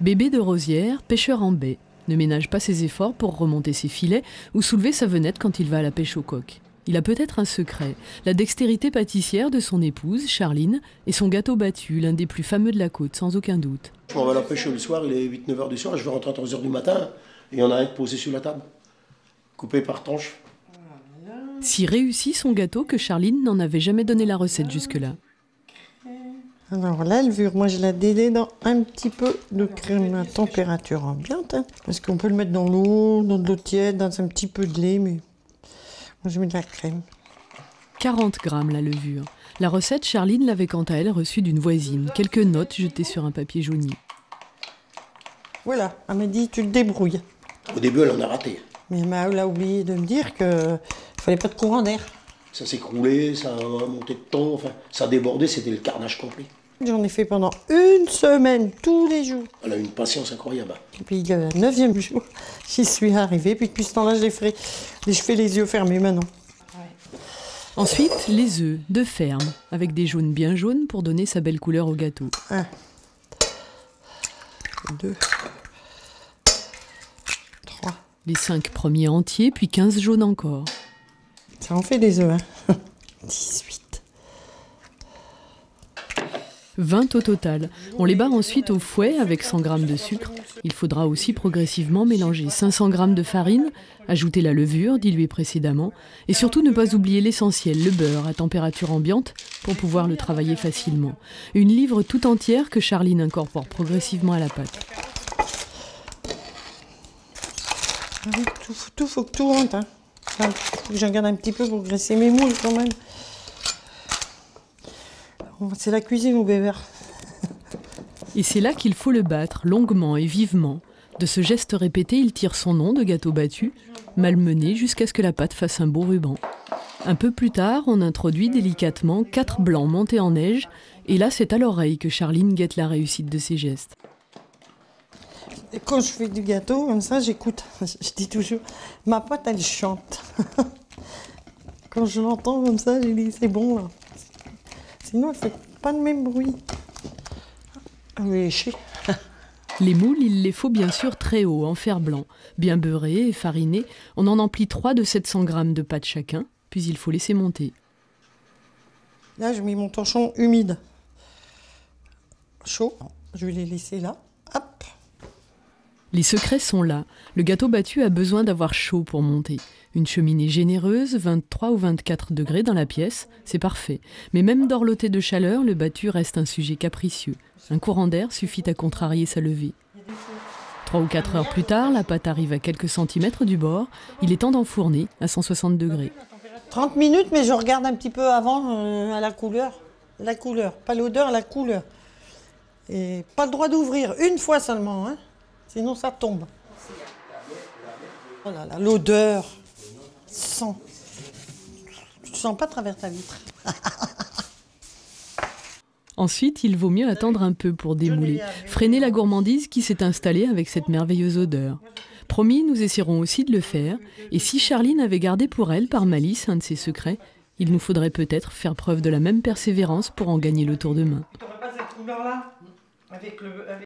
Bébé de Rosières, pêcheur en baie, ne ménage pas ses efforts pour remonter ses filets ou soulever sa venette quand il va à la pêche au coq. Il a peut-être un secret, la dextérité pâtissière de son épouse, Charline, et son gâteau battu, l'un des plus fameux de la côte, sans aucun doute. Je m'en vais à la pêche le soir, il est 8-9 heures du soir, je vais rentrer à 3 heures du matin, et il y en a un posé sur la table, coupé par tranche. Si réussit son gâteau que Charline n'en avait jamais donné la recette jusque-là. Alors la levure, moi je la délaie dans un petit peu de crème à température ambiante, hein, parce qu'on peut le mettre dans l'eau, dans de l'eau tiède, dans un petit peu de lait, mais moi je mets de la crème. 40 grammes la levure. La recette, Charline l'avait quant à elle reçue d'une voisine, quelques notes jetées sur un papier jauni. Voilà, elle m'a dit tu te débrouilles. Au début, elle en a raté. Mais elle a oublié de me dire qu'il ne fallait pas de courant d'air. Ça s'écroulait, ça a monté de ton, enfin, ça a débordé, c'était le carnage complet. J'en ai fait pendant une semaine, tous les jours. Elle a une patience incroyable. Et puis le 9e jour, j'y suis arrivée. Puis depuis ce temps-là, je fais les yeux fermés maintenant. Ensuite, les œufs de ferme, avec des jaunes bien jaunes pour donner sa belle couleur au gâteau. 1, 2, 3. Les 5 premiers entiers, puis 15 jaunes encore. Ça en fait des œufs, hein. 18. 20 au total. On les bat ensuite au fouet avec 100 g de sucre. Il faudra aussi progressivement mélanger 500 g de farine, ajouter la levure diluée précédemment et surtout ne pas oublier l'essentiel, le beurre à température ambiante pour pouvoir le travailler facilement. Une livre tout entière que Charline incorpore progressivement à la pâte. Faut que tout rentre. Hein. Enfin, faut que j'en garde un petit peu pour graisser mes moules quand même. C'est la cuisine au bébé. Et c'est là qu'il faut le battre, longuement et vivement. De ce geste répété, il tire son nom de gâteau battu, malmené jusqu'à ce que la pâte fasse un beau ruban. Un peu plus tard, on introduit délicatement 4 blancs montés en neige, et là c'est à l'oreille que Charline guette la réussite de ses gestes. Et quand je fais du gâteau, comme ça, j'écoute. Je dis toujours, ma pâte elle chante. Quand je l'entends comme ça, je dis c'est bon là. Sinon, elle ne fait pas le même bruit. Les moules, il les faut bien sûr très haut, en fer blanc, bien beurrés et farinés. On en emplit 3 de 700 g de pâte chacun, puis il faut laisser monter. Là, je mets mon torchon humide. Chaud. Je vais les laisser là. Hop. Les secrets sont là. Le gâteau battu a besoin d'avoir chaud pour monter. Une cheminée généreuse, 23 ou 24 degrés dans la pièce, c'est parfait. Mais même dorloté de chaleur, le battu reste un sujet capricieux. Un courant d'air suffit à contrarier sa levée. 3 ou 4 heures plus tard, la pâte arrive à quelques centimètres du bord. Il est temps d'enfourner à 160 degrés. 30 minutes, mais je regarde un petit peu avant à la couleur. La couleur, pas l'odeur, la couleur. Et pas le droit d'ouvrir, une fois seulement, hein. Sinon ça tombe. Oh là là, l'odeur. Sens. Tu ne sens pas à travers ta vitre. Ensuite, il vaut mieux attendre un peu pour démouler, freiner la gourmandise qui s'est installée avec cette merveilleuse odeur. Promis, nous essaierons aussi de le faire, et si Charline avait gardé pour elle, par malice, un de ses secrets, il nous faudrait peut-être faire preuve de la même persévérance pour en gagner le tour de main.